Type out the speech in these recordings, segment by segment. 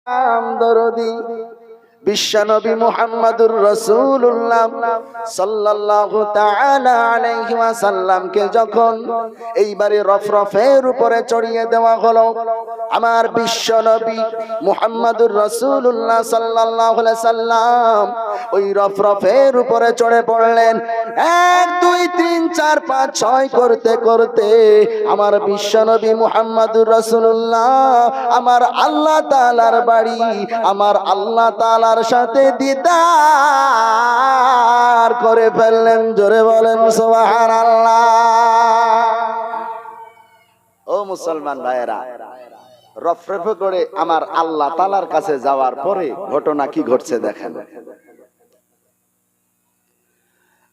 দরদি বিশ্বনবী মুহাম্মদুর রাসূলুল্লাহ সাল্লাল্লাহু তাআলা আলাইহি ওয়াসাল্লামকে যখন এইবারে রফরফের উপরে চড়িয়ে দেওয়া হলো, আমার বিশ্বনবী মুহাম্মদুর রাসূলুল্লাহ সাল্লাল্লাহু আলাইহি সাল্লাম ওই রফরফের উপরে চড়ে পড়লেন। 1 2 3 4 5 6 করতে করতে আমার বিশ্বনবী মুহাম্মদুর রাসূলুল্লাহ আমার আল্লাহ তাআলার বাড়ি, আমার আল্লাহ তাআলা সাথে দিদার করে ফেললেন। জোরে বলেন সুবহানাল্লাহ। ও মুসলমান ভাইয়েরা, রফরফ করে আমার আল্লাহ তাআলার কাছে যাওয়ার পরে ঘটনা কি ঘটছে দেখেন।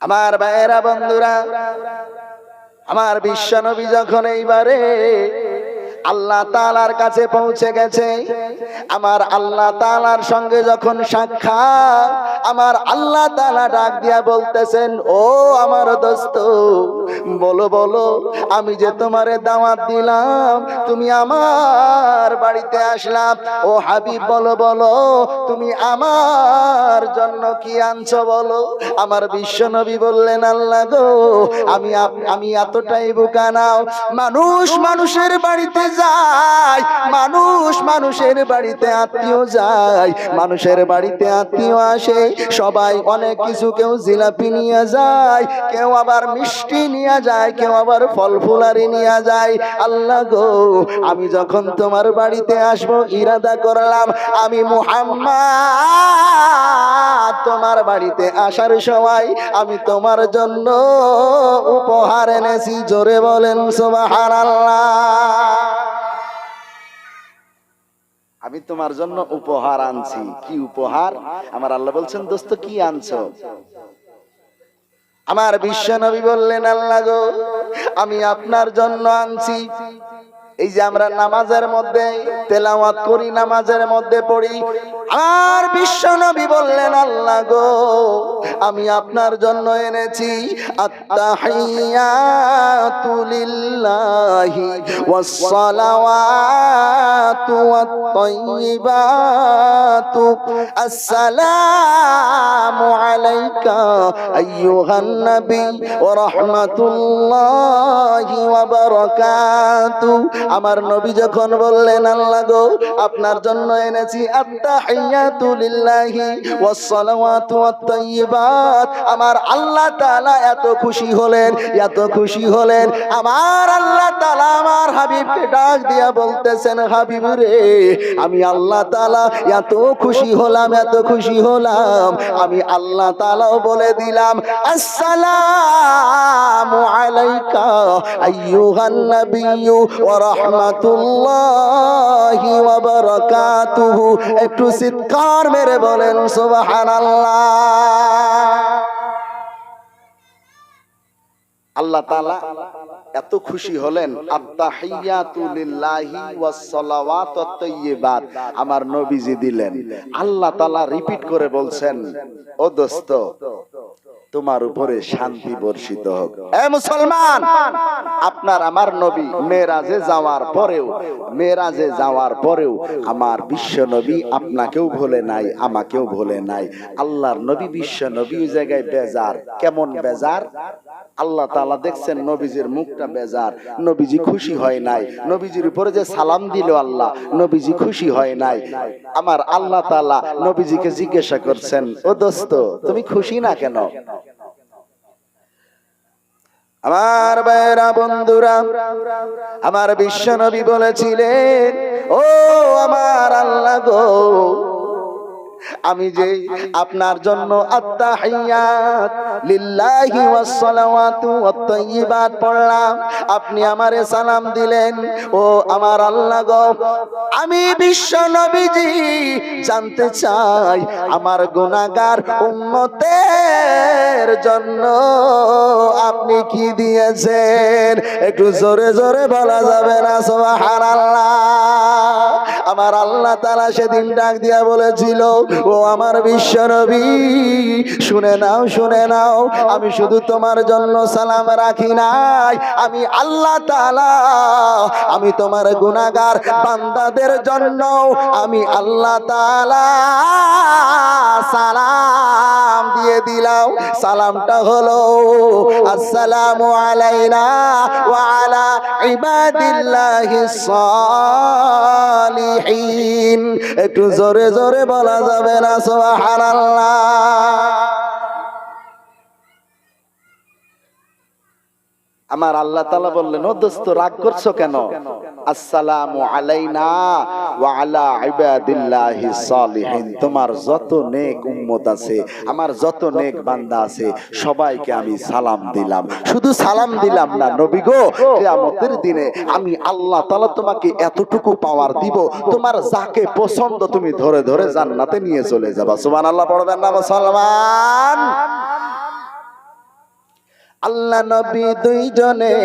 আমার ভাইয়েরা, বন্ধুরা, আমার বিশ্বনবী যখন এইবারে আল্লাহ তাআলার কাছে পৌঁছে গেছে, আমার আল্লাহ তাআলার সঙ্গে যখন সাক্ষাৎ, আমার আল্লাহ তাআলা ডাক দিয়া বলতেছেন, ও আমার দোস্ত, বলো বলো, আমি যে তোমারে দাওয়াত দিলাম, তুমি আমার বাড়িতে আসলাম, ও হাবিব বলো বলো, তুমি আমার জন্য কি আনছো বলো। আমার বিশ্বনবী বললেন, আল্লাহ গো, আমি এতটাই বোকা নাও, মানুষ মানুষের বাড়িতে যায়, মানুষ মানুষের বাড়িতে আত্মীয় যায়, মানুষের বাড়িতে আত্মীয় আসে, সবাই অনেক কিছু, কেউ জিলাপি নিয়ে যায়, কেউ আবার মিষ্টি নিয়ে যায়, কেউ আবার ফল ফুলারি নিয়ে যায়। আল্লাহ গো, আমি যখন তোমার বাড়িতে আসবো ইরাদা করলাম, আমি মুহাম্মদ তোমার বাড়িতে আসার সময় আমি তোমার জন্য উপহার এনেছি। জোরে বলেন সুবহানাল্লাহ। আমি তোমার জন্য উপহার আনছি। কি উপহার? আমার আল্লাহ বলছেন, দোস্ত কি আনছো? আমার বিশ্বনবী বললেন, আল্লাহ গো, আমি আপনার জন্য আনছি, এই যে আমরা নামাজের মধ্যে তেলাওয়াত করি, নামাজের মধ্যে পড়ি, আর বিশ্বনবী বললেন, আল্লাহ গো, আমি আপনার জন্য এনেছি আত্তাহিয়াতু লিল্লাহি ওয়াস সালাওয়াতু ওয়াত তাইয়্যিবাতু, আসসালামু আলাইকা আইয়ুহান নবী ওয়া রাহমাতুল্লাহি ওয়া বারাকাতুহু। আমার নবী যখন বললেন, আল্লাহ গো, আপনার জন্য এনেছি আত্তাহিয়াতু লিল্লাহি ওয়াস সালাওয়াতু ওয়াত তাইয়্যিবাত, আমার আল্লাহ তাআলা এত খুশি হলেন, এত খুশি হলেন, আমার আল্লাহ তাআলা আমার হাবিবকে ডাক দিয়া বলতেছেন, হাবিব রে, আমি আল্লাহ তাআলা এত খুশি হলাম, এত খুশি হলাম, আমি আল্লাহ তাআলাও বলে দিলাম, আসসালামু আলাইকা আইয়ুহান নবিয়্যু ওয়া রাহমাতুল্লাহি ওয়া বারাকাতুহু। একটু চিৎকার মেরে বলেন সুবহানাল্লাহ। আল্লাহ তাআলা এত খুশি হলেন, আত্তাহিয়াতু লিল্লাহি ওয়াস সালাওয়াতুত তাইয়্যিবাত আমার নবীজি দিলেন। আল্লাহ তাআলা রিপিট করে বলছেন, ও দোস্ত, তোমার উপরে শান্তি বর্ষিত হোক। এ মুসলমান, আপনার আমার নবী মেরাজে যাওয়ার পরেও আমার বিশ্ব নবী আপনাকেও ভুলে নাই, আমাকেও ভুলে নাই। আল্লাহর নবী বিশ্ব নবী ওই জায়গায় বেজার। কেমন বেজার? আল্লাহ তাআলা দেখছেন নবীজির মুখটা বেজার, নবীজি খুশি হয় নাই, নবীজির উপরে যে সালাম দিল আল্লাহ, নবীজি খুশি হয় নাই। আমার আল্লাহ তাআলা নবীজিকে জিজ্ঞাসা করছেন, ও দোস্ত, তুমি খুশি না কেন? আমার ভাইরা, বন্ধুরা, আমার বিশ্বনবী বলেছিলেন, ও আমার আল্লাহ গো, আমি যে আপনার জন্য আত্তাহিয়াত লিল্লাহি ওয়াস সালাওয়াতু ওয়াত তাইয়্যিবাত পড়লাম, আপনি আমারে সালাম দিলেন, ও আমার আল্লাহ গো, আমি বিশ্ব নবীজি জানতে চাই আমার গুনাহগার উম্মতের জন্য আপনি কি দিয়েছেন? একটু জোরে জোরে বলা যাবে না সুবহানাল্লাহ? আমার আল্লাহ তাআলা সেদিন ডাক দিয়া বলেছিল, ও আমার বিশ্ব নবী, শুনে নাও শুনে নাও, আমি শুধু তোমার জন্য সালাম রাখি নাই, আমি আল্লাহ তাআলা আমি তোমার গুনাহগার বান্দাদের জন্য আমি আল্লাহ তাআলা সালাম দিয়ে দিলাম। সালামটা হলো আসসালামু আলাইনা ওয়া আলা ইবাদিল্লাহিস সালিহিন। একটু জোরে জোরে বলা যাবে না সুবহানাল্লাহ? আমার আল্লাহ তাআলা বললেন, ও দোস্ত রাগ করছো কেন? আসসালামু আলাইনা ওয়া আলা ইবাদিল্লাহিস সালিহিন। তোমার যত নেক উম্মত আছে, আমার যত নেক বান্দা আছে, সবাইকে আমি সালাম দিলাম। শুধু সালাম দিলাম না নবী গো, কিয়ামতের দিনে আমি আল্লাহ তাআলা তোমাকে এতটুকু পাওয়ার দিব, তোমার যাকে পছন্দ তুমি ধরে ধরে জান্নাতে নিয়ে চলে যাবা। সুবহানাল্লাহ পড়বেন না মুসলমান? আল্লাহ নবী দুইজনে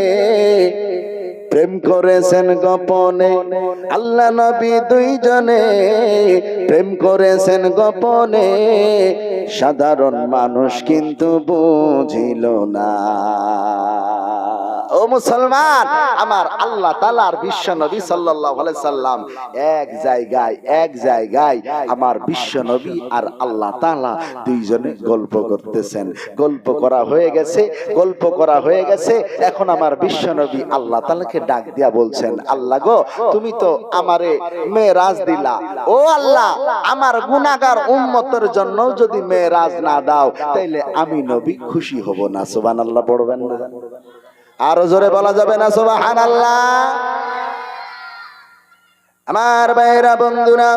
প্রেম করেছেন গোপনে, আল্লাহ নবী দুইজনে প্রেম করেছেন গোপনে, সাধারণ মানুষ কিন্তু বুঝিল না। ও মুসলমান, আমার আল্লাহ তাআলার বিশ্ব নবী সাল্লাল্লাহু আলাইহি সাল্লাম এক জায়গায় আমার বিশ্ব নবী আর আল্লাহ তাআলা দুইজনে গল্প করতেছেন। গল্প করা হয়ে গেছে, এখন আমার বিশ্ব নবী আল্লাহ তাআলাকে ডাক দিয়া বলছেন, আল্লাহ গো, তুমি তো আমারে মেরাজ দিলা, ও আল্লাহ, আমার গুনাহগার উম্মতের জন্য যদি মেরাজ না দাও তাইলে আমি নবী খুশি হব না। সুবহানাল্লাহ পড়বেন না? আরো জোরে বলা যাবে না সুবহানাল্লাহ? আমার ভাইরা বন্ধুরা,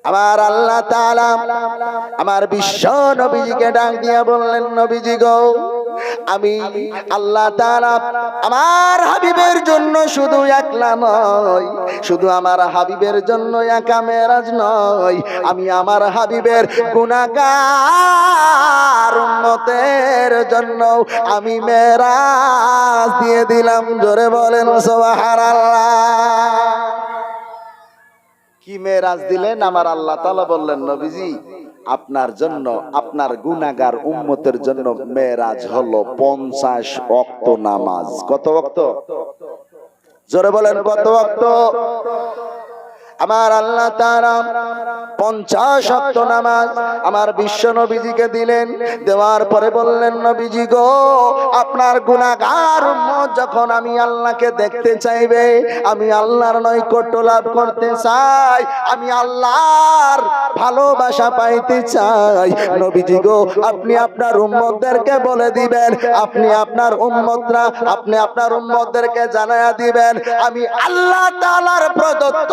আমার আল্লাহ তাআলা আমার বিশ্ব নবীজিকে ডাক দিয়া বললেন, নবীজি গো, আমি আল্লাহ তাআলা আমার হাবিবের জন্য শুধু একলা নয়, শুধু আমার হাবিবের জন্য একা মেরাজ নয়, আমি আমার হাবিবের গুনাহগার উম্মতের জন্য আমি মেরাজ দিয়ে দিলাম। জোরে বলেন সুবহানাল্লাহ। কি মেরাজ দিলেন? আমার আল্লাহ তাআলা বললেন, নবীজি আপনার জন্য, আপনার গুনাহগার উম্মতের জন্য মেরাজ হলো 50 ওয়াক্ত নামাজ। কত ওয়াক্ত? জোরে বলেন কত ওয়াক্ত? আমার আল্লাহ তাআলা 50 ওয়াক্ত নামাজ আমার বিশ্ব নবীজিকে দিলেন। দেওয়ার পরে বললেন, নবীজি গো, আপনার গুনাহগার উম্মত যখন আমি আল্লাহকে দেখতে চাইবে, আমি আল্লাহর নৈকট্য লাভ করতে চাই, আমি আল্লাহর ভালোবাসা পাইতে চাই, নবীজি গো, আপনি আপনার উম্মতদেরকে বলে দিবেন, আপনি আপনার উম্মতদেরকে জানায়া দিবেন, আমি আল্লাহ তাআলার প্রদত্ত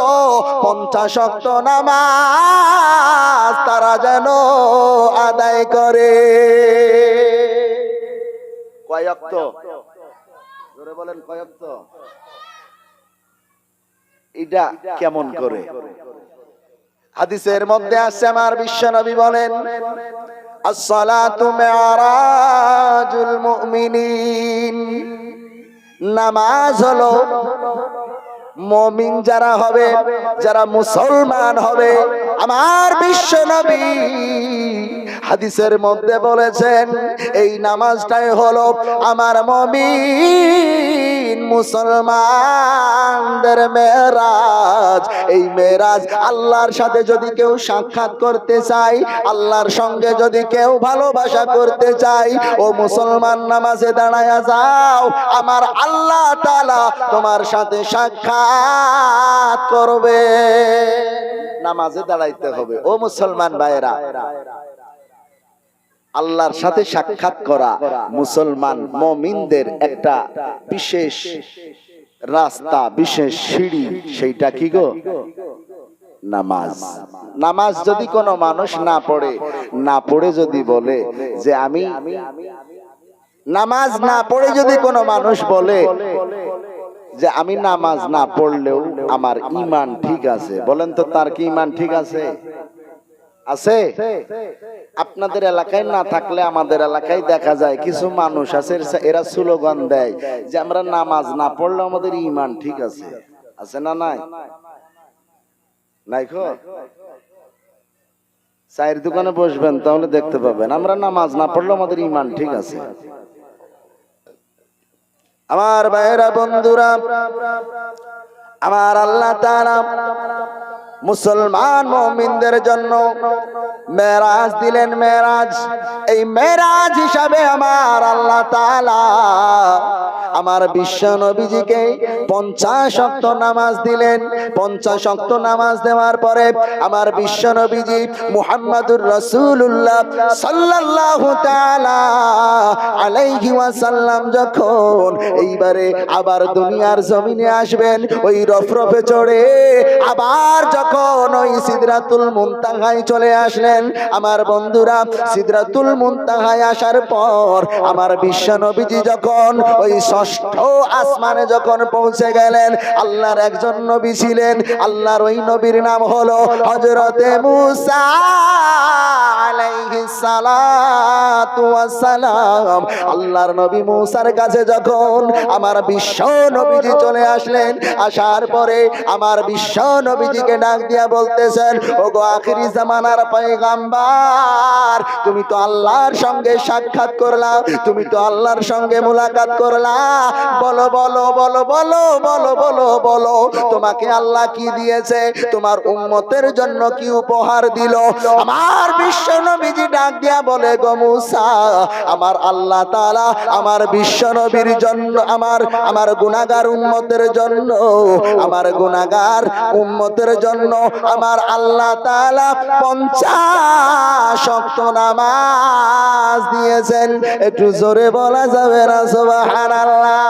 50 ওয়াক্ত নামাজ তারা যেন আদায় করে। কয় ওয়াক্ত? জোরে বলেন কয় ওয়াক্ত? এটা কেমন করে? হাদিসের মধ্যে আছে, আমার বিশ্ব নবী বলেন, as-salatu mi'rajul mu'minin, নামাজ হলো মুমিন যারা হবে, যারা মুসলমান হবে, আমার বিশ্ব নবী হাদিসের মধ্যে বলেছেন, এই নামাজটাই হলো আমার মুমিন মুসলমানদের মেরাজ। এই মেরাজ, আল্লাহর সাথে যদি কেউ সাক্ষাৎ করতে চায়, আল্লাহর সঙ্গে যদি কেউ ভালোবাসা করতে চায়, ও মুসলমান নামাজে দাঁড়ায়া যাও, আমার আল্লাহ তাআলা তোমার সাথে সাক্ষাৎ করবে। নামাজে দাঁড়াইতে হবে। ও মুসলমান ভাইরা, আল্লাহর সাথে সাক্ষাৎ করা মুসলমান মুমিনদের একটা বিশেষ রাস্তা, বিশেষ সিঁড়ি। সেইটা কি গো? নামাজ। নামাজ যদি কোনো মানুষ না পড়ে যদি বলে যে আমি নামাজ না পড়ে, যদি কোনো মানুষ বলে যে আমি নামাজ না পড়লেও আমার ঈমান ঠিক আছে, বলেন তো তার কি ঈমান ঠিক আছে? আছে? আপনাদের এলাকায় না থাকলে আমাদের এলাকায় দেখা যায় কিছু মানুষ আছে, এরা স্লোগান দেয় যে আমরা নামাজ না পড়লে আমাদের ঈমান ঠিক আছে। আছে না নাই? নাই খো চায়ের দোকানে বসবেন তাহলে দেখতে পাবেন। আমরা নামাজ না পড়লে আমাদের ইমান ঠিক আছে। আমার ভাইয়েরা বন্ধুরা, আমার আল্লাহ তাআলা মুসলমান মুমিনদের জন্য মেরাজ দিলেন। মেরাজ, এই মেরাজ হিসাবে আমার আল্লাহ তাআলা আমার বিশ্ব নবীজিকে 50 ওয়াক্ত নামাজ দিলেন। 50 ওয়াক্ত নামাজ দেওয়ার পরে আমার বিশ্ব নবীজি মুহাম্মাদুর রাসূলুল্লাহ সাল্লাল্লাহু তাআলা আলাইহি ওয়াসাল্লাম যখন এইবারে আবার দুনিয়ার জমিনে আসবেন, ওই রফরফে চড়ে আবার যখন ওই সিদরাতুল মুনতাহায় চলে আসলেন, আমার বন্ধুরা সিদরাতুল মুনতাহায় আসার পর আমার বিশ্ব নবীজি যখন ওই ষষ্ঠ আসমানে যখন পৌঁছে গেলেন, আল্লাহর একজন নবী ছিলেন, আল্লাহর ওই নবীর নাম হলো হযরতে মুসা আলাইহিস সালাতু ওয়াস সালাম। আল্লাহর নবী মুসার কাছে যখন আমার বিশ্ব নবীজি চলে আসলেন, আসার পরে আমার বিশ্ব নবীজিকে ডাক দিয়া বলতেছেন, ওগো আখিরি জামানার পয়গাম্বার, তুমি তো আল্লাহর সঙ্গে সাক্ষাৎ করলা, তুমি তো আল্লাহর সঙ্গে মুলাকাত করলা, বলো বলো বলো বলো বলো বলো বলো তোমাকে আল্লাহ কি দিয়েছে, তোমার উম্মতের জন্য কি উপহার দিল? আমার বিশ্ব নবীজি ডাক দিয়া বলে, গো মুসা, আমার আল্লাহ তাআলা আমার বিশ্ব নবীর জন্য, আমার গুনাহগার উম্মতের জন্য, আমার গুনাহগার উম্মতের জন্য আমার আল্লাহ তাআলা 50 ওয়াক্ত নামাজ দিয়েছেন। একটু জোরে বলা যাবে না সুবহানাল্লাহ?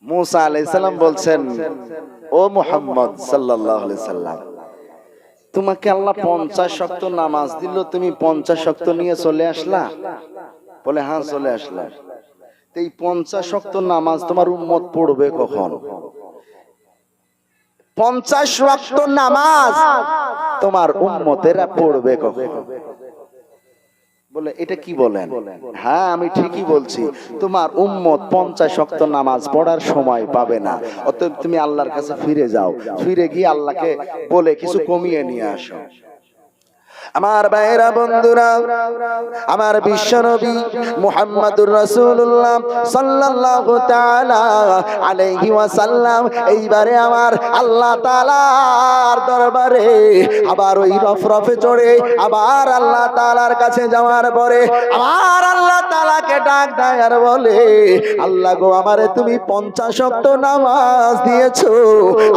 মুসা আলাইহিস সালাম বলছেন, ও মুহাম্মদ সাল্লাল্লাহু আলাইহি সাল্লাম, তোমাকে আল্লাহ 50 ওয়াক্ত নামাজ দিল, তুমি 50 ওয়াক্ত নিয়ে চলে আসলা? বলে, হ্যাঁ চলে আসলাম। তো এই 50 ওয়াক্ত নামাজ তোমার উম্মত পড়বে কখন? 50 ওয়াক্ত নামাজ তোমার উম্মতেরা পড়বে কখন? বলে, এটা কি বলেন? হ্যাঁ আমি ঠিকই বলছি, তোমার উম্মত 50 ওয়াক্ত নামাজ পড়ার সময় পাবে না। অতএব তুমি আল্লাহর কাছে ফিরে যাও, ফিরে গিয়ে আল্লাহকে বলে কিছু কমিয়ে নিয়ে আসো। আমার ভাইরা বন্ধুরা, আমার বিশ্বনবী মুহাম্মাদুর রাসূলুল্লাহ সাল্লাল্লাহু তাআলা আলাইহি ওয়াসাল্লাম এইবারে আমার আল্লাহ তাআলার দরবারে আবার ওই রফরফে চড়ে আবার আল্লাহ তাআলার কাছে যাওয়ার পরে আমার আল্লাহ তাআলাকে ডাক দেয় আর বলে, আল্লাহ গো, আমারে তুমি 50 ওয়াক্ত নামাজ দিয়েছো,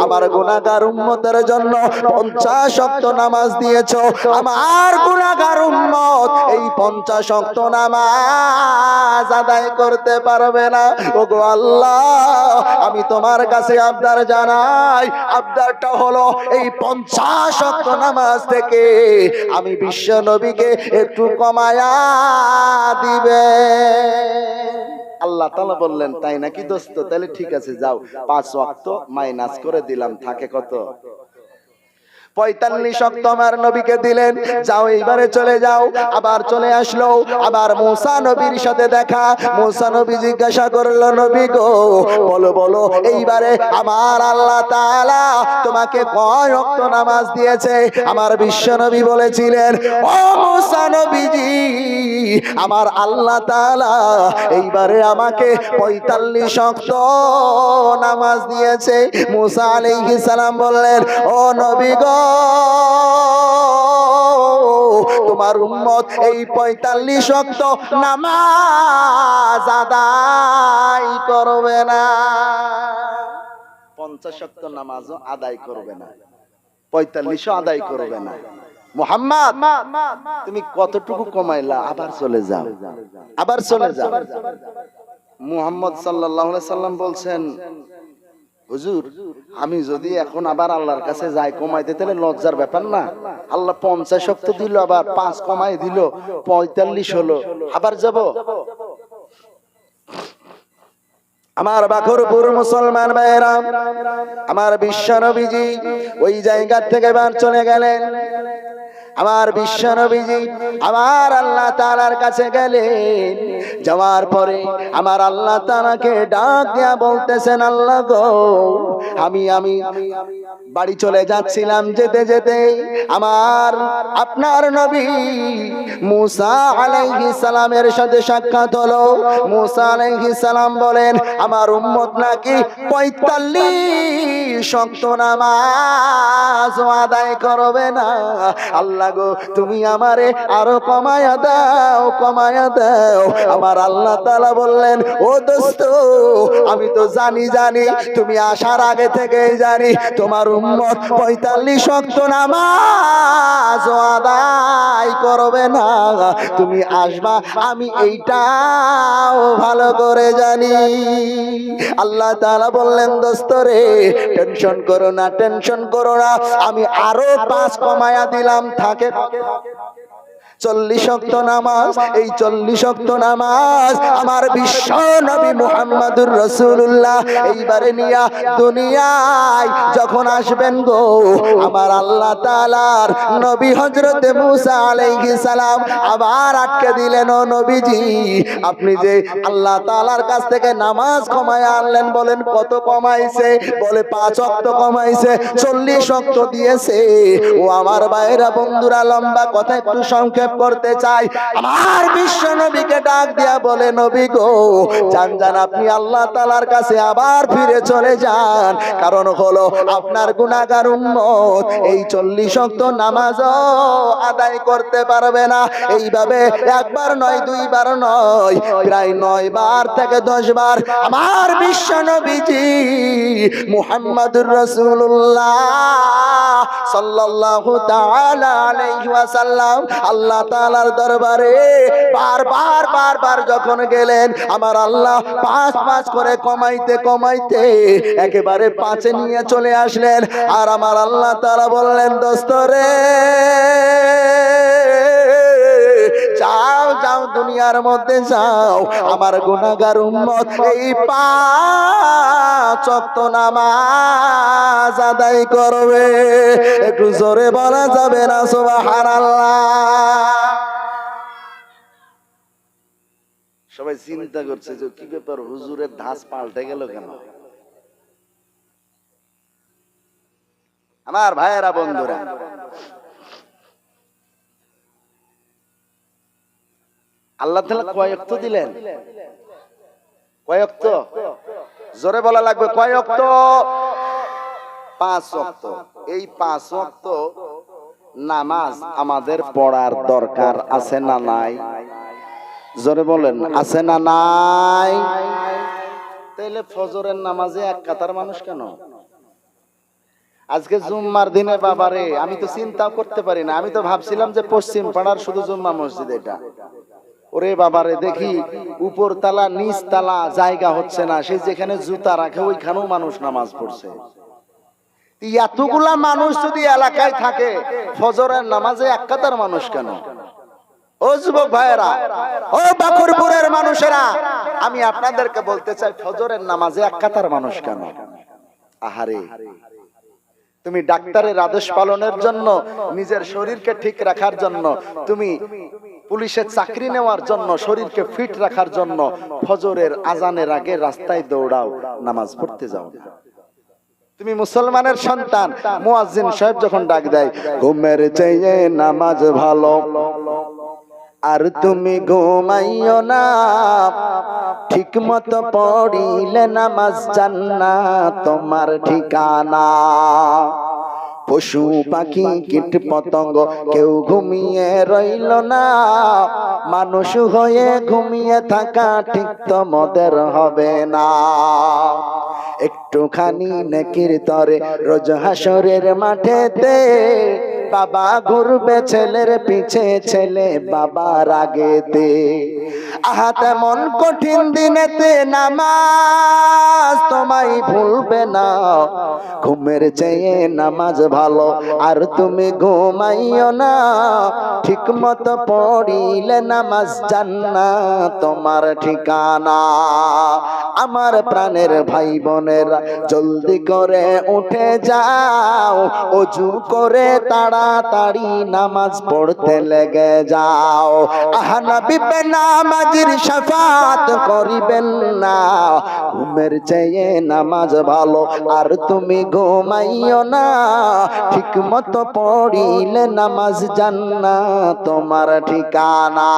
আমার গুনাহগার উম্মতের জন্য 50 ওয়াক্ত নামাজ দিয়েছো, আমার গুনাহগার উম্মত এই 50 ওয়াক্ত নামাজ আদায় করতে পারবে না। ওগো আল্লাহ, আমি তোমার কাছে আবদার জানাই, আবদারটা হলো এই 50 ওয়াক্ত নামাজ থেকে আমি বিশ্ব নবীকে একটু কমায়া দিবে। আল্লাহ তাআলা বললেন, তাই নাকি দোস্ত? তাহলে ঠিক আছে, যাও 5 ওয়াক্ত মাইনাস করে দিলাম, থাকে কত? 45 ওয়াক্ত আমার নবীকে দিলেন। যাও এইবারে চলে যাও। আবার চলে আসলো, আবার মুসা নবীর সাথে দেখা। মুসা নবী জিজ্ঞাসা করলো, নবী গো, বলো বলো এইবারে আমার আল্লাহ তাআলা তোমাকে কয় ওয়াক্ত নামাজ দিয়েছে? আমার বিশ্ব নবী বলেছিলেন, ও মুসা নবীজি, আমার আল্লাহ তাআলা এইবারে আমাকে 45 ওয়াক্ত নামাজ দিয়েছে। মুসা আলাইহিস সালাম বললেন, ও নবী গো, তোমার উম্মত এই 45 ওয়াক্ত নামাজ আদায় করবে না। 50 ওয়াক্ত নামাজও আদায় করবে না, 45ও আদায় করবে না। মুহাম্মদ, তুমি কতটুকু কমাইলা? আবার চলে যাও, আবার চলে যাও। মুহাম্মদ সাল্লাল্লাহু আলাইহি সাল্লাম বলছেন, হুজুর, আমি যদি এখন আবার আল্লাহর কাছে যাই কমাইতে, তাহলে লজ্জার ব্যাপার না? আল্লাহ 50 ওয়াক্ত দিল, আবার 5 কমাই দিল, 45 হলো, আবার যাব? আমার বাখরপুর মুসলমান ভাইরা, আমার বিশ্ব নবীজি ওই জায়গা থেকে বার চলে গেলেন। আমার বিশ্ব নবীজি আমার আল্লাহ তাআলার কাছে গেলেন। যাওয়ার পরে আমার আল্লাহ তাআলাকে ডাক দিয়া বলতেছেন, আল্লাহ গো, আমি বাড়ি চলে যাচ্ছিলাম, যেতে যেতে আমার আপনার নবী মুসা আলাইহিস সালামের সাথে সাক্ষাৎ হলো। মুসা আলাইহিস সালাম বলেন, আমার উম্মত নাকি ৪৫ ওয়াক্ত নামাজ আদায় করবে না। আল্লাহ গো, তুমি আমারে আরো কমায়া দাও, কমায়া দাও। আমার আল্লাহ তাআলা বললেন, ও দোস্ত, আমি তো জানি তুমি আসার আগে থেকেই জানি তোমার উম্মত ৪৫ ওয়াক্ত নামাজ আদায় করবে না। তুমি আসবা, আমি এইটাও ভালো করে জানি। আল্লাহ তাআলা বললেন, দোস্ত রে, টেনশন করো না, টেনশন করো না, আমি আরো ৫ কমায়া দিলাম। থাকে ৪০ ওয়াক্ত নামাজ। এই ৪০ ওয়াক্ত নামাজ আমার বিশ্ব নবী মুহাম্মদুর রাসূলুল্লাহ এইবারে নিয়া দুনিয়ায় যখন আসবেন গো, আমার আল্লাহ তাআলার নবী হযরতে মুসা আলাইহিস সালাম আবার আটকে দিলেন, ও নবীজি, আপনি যে আল্লাহ তাআলার কাছ থেকে নামাজ কমায়া আনলেন, বলেন কত কমাইছে? বলে ৫ ওয়াক্ত কমাইছে, ৪০ ওয়াক্ত দিয়েছে। ও আমার ভাইরা বন্ধুরা, লম্বা কথা একটু সংক্ষেপ করতে চাই। আমার বিশ্ব নবীকে ডাক দিয়া বলে, নবী গো, যান যান, আপনি আল্লাহ তাআলার কাছে আবার ফিরে চলে যান। কারণ হলো আপনার গুনাহগার উম্মত এই ৪০ ওয়াক্ত নামাজও আদায় করতে পারবে না। এইভাবে একবার নয়, দুইবার নয়, প্রায় ৯ বার থেকে ১০ বার আমার বিশ্ব নবীজি মুহাম্মদুর রাসূলুল্লাহ সাল্লাল্লাহু তাআলা আলাইহি ওয়াসাল্লাম আল্লাহ তাআলার দরবারে বারবার যখন গেলেন, আমার আল্লাহ ৫ করে কমাইতে কমাইতে একেবারে ৫-এ নিয়ে চলে আসলেন। আর আমার আল্লাহ তাআলা বললেন, দোস্ত রে, যাও যাও, দুনিয়ার মধ্যে যাও, আমার গুনাহগার উম্মত এই ৫ ওয়াক্ত নামাজ আদায় করবে। একটু জোরে বলা যাবে না সুবহানাল্লাহ? সবাই চিন্তা করছে যে কি ব্যাপার, হুজুরের ধাঁচ পাল্টে গেল কেন? আমার ভাইয়েরা বন্ধুরা, আল্লাহ তাআলা কয় ওয়াক্ত দিলেন? কয় ওয়াক্ত? জোরে বলা লাগবে, কয় ওয়াক্ত? ৫ ওয়াক্ত। এই ৫ ওয়াক্ত নামাজ আমাদের পড়ার দরকার আছে না নাই? জোরে বলেন, আছে না নাই? তাইলে ফজরের নামাজে এক কাতার মানুষ কেন? আজকে জুম্মার দিনে বাবারে, আমি তো চিন্তা করতে পারি না। আমি তো ভাবছিলাম যে পশ্চিম পাড়ার শুধু জুম্মা মসজিদ এটা। ওরে বাবারে, দেখি উপর তালা নিচ তালা জায়গা হচ্ছে না, সেই যেখানে জুতা রাখে ওইখানেও মানুষ নামাজ পড়ছে। এতগুলা মানুষ যদি এলাকায় থাকে, ফজরের নামাজে এক কাতার মানুষ কেন? ও যুবক ভাইয়েরা, ও বাখরপুরের মানুষেরা, আমি আপনাদেরকে বলতে চাই, ফজরের নামাজে এক কাতার মানুষ কেন? আহারে, তুমি ডাক্তারের আদেশ পালনের জন্য, নিজের শরীরকে ঠিক রাখার জন্য, তুমি পুলিশের চাকরি নেওয়ার জন্য, শরীরকে ফিট রাখার জন্য ফজরের আজানের আগে রাস্তায় দৌড়াও, নামাজ পড়তে যাও না। তুমি মুসলমানের সন্তান, মুয়াজ্জিন সাহেব যখন ডাক দেয়, ঘুমের চেয়ে নামাজ ভালো, আর তুমি ঘুমাইও না, ঠিক মতো পড়িলে নামাজ জান্নাত তোমার ঠিকানা। পশু পাখি কীট পতঙ্গ কেউ ঘুমিয়ে রইল না, মানুষ হয়ে ঘুমিয়ে থাকা ঠিক তোমাদের হবে না। একটুখানি নেকির তরে রোজ হাসরের মাঠেতে বাবা ঘুরবে ছেলের পিছে, ছেলে বাবার আগেতে। আহা তেমন কঠিন দিনেতে নামাজ তোমায় ভুলবে না, ঘুমের চেয়ে নামাজ ভালো আর তুমি ঘুমাইও না। ঠিক মতো পড়িলে নামাজ জান্নাত তোমার ঠিকানা। আমার প্রাণের ভাই বোনেরা জলদি করে উঠে যাও, ওযু করে তাড়াতাড়ি নামাজ পড়তে লেগে যাও। আহা নবী বেনামাজির শাফাত করিবেন না, ঘুমের চেয়ে নামাজ ভালো আর তুমি ঘুমাইও না। ঠিক মতো পড়িলে নামাজ জান্নাত তোমার ঠিকানা।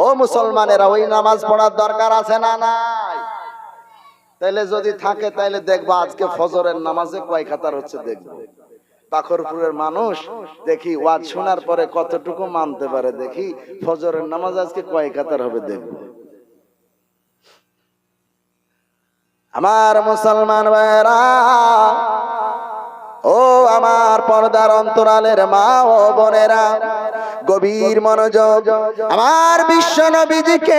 ও মুসলমানেরা, ওই নামাজ পড়ার দরকার আছে না নাই? তাইলে যদি থাকে তাইলে দেখবা আজকে ফজরের নামাজে কয় কাতার হচ্ছে দেখবো। পাখরপুরের মানুষ দেখি ওয়াজ শোনার পরে কতটুকু মানতে পারে, দেখি ফজরের নামাজ আজকে কয় কাতার হবে দেখবো। আমার মুসলমান ভাইরা, ও আমার পর্দার অন্তরালের মা ও বোনেরা, গভীর মনোযোগ। আমার বিশ্ব নবীজিকে